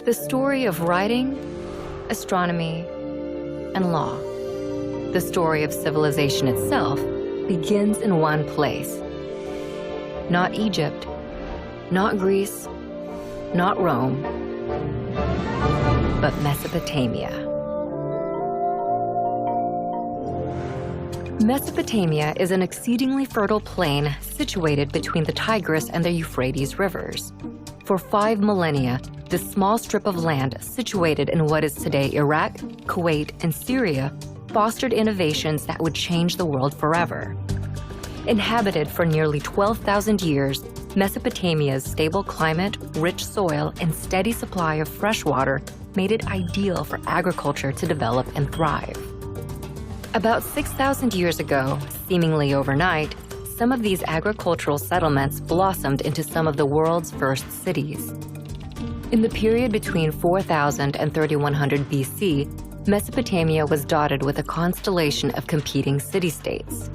the story of writing, astronomy, and law. The story of civilization itself begins in one place. Not Egypt, not Greece, not Rome, but Mesopotamia. Mesopotamia is an exceedingly fertile plain situated between the Tigris and the Euphrates rivers. For 5 millennia, this small strip of land situated in what is today Iraq, Kuwait, and Syria fostered innovations that would change the world forever. Inhabited for nearly 12,000 years, Mesopotamia's stable climate, rich soil, and steady supply of fresh water made it ideal for agriculture to develop and thrive. About 6,000 years ago, seemingly overnight, some of these agricultural settlements blossomed into some of the world's first cities. In the period between 4000 and 3100 BC, Mesopotamia was dotted with a constellation of competing city-states.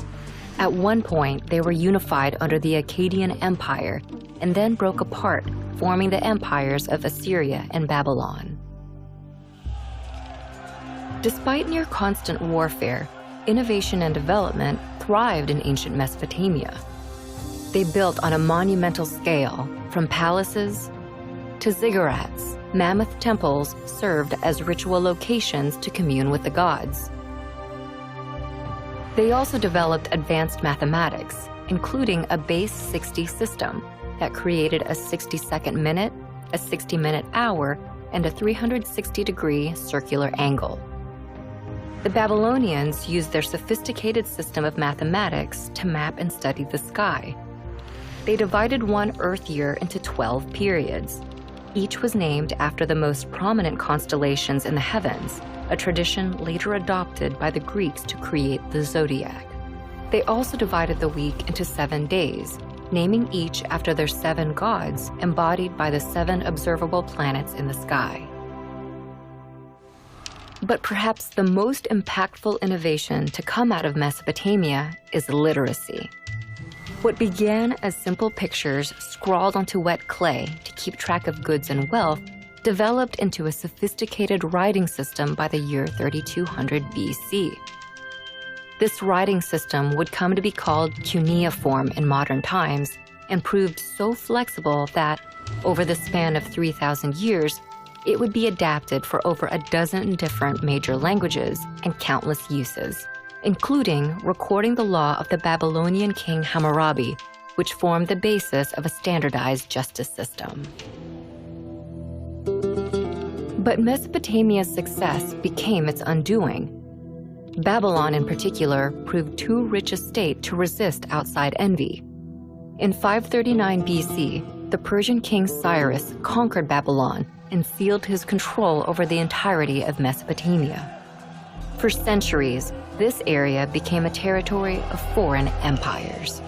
At one point, they were unified under the Akkadian Empire and then broke apart, forming the empires of Assyria and Babylon. Despite near constant warfare, innovation and development thrived in ancient Mesopotamia. They built on a monumental scale, from palaces to ziggurats. Mammoth temples served as ritual locations to commune with the gods. They also developed advanced mathematics, including a base 60 system that created a 60-second minute, a 60-minute hour, and a 360-degree circular angle. The Babylonians used their sophisticated system of mathematics to map and study the sky. They divided one Earth year into 12 periods. Each was named after the most prominent constellations in the heavens, a tradition later adopted by the Greeks to create the zodiac. They also divided the week into 7 days, naming each after their 7 gods embodied by the 7 observable planets in the sky. But perhaps the most impactful innovation to come out of Mesopotamia is literacy. What began as simple pictures scrawled onto wet clay to keep track of goods and wealth developed into a sophisticated writing system by the year 3200 BC. This writing system would come to be called cuneiform in modern times and proved so flexible that, over the span of 3,000 years, it would be adapted for over a dozen different major languages and countless uses, including recording the law of the Babylonian king Hammurabi, which formed the basis of a standardized justice system. But Mesopotamia's success became its undoing. Babylon, in particular, proved too rich a state to resist outside envy. In 539 BC, the Persian king Cyrus conquered Babylon and sealed his control over the entirety of Mesopotamia. For centuries, this area became a territory of foreign empires.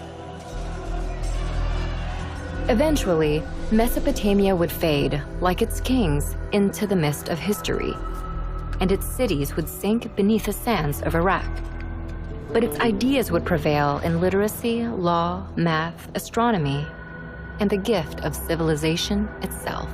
Eventually, Mesopotamia would fade, like its kings, into the mist of history, and its cities would sink beneath the sands of Iraq. But its ideas would prevail in literacy, law, math, astronomy, and the gift of civilization itself.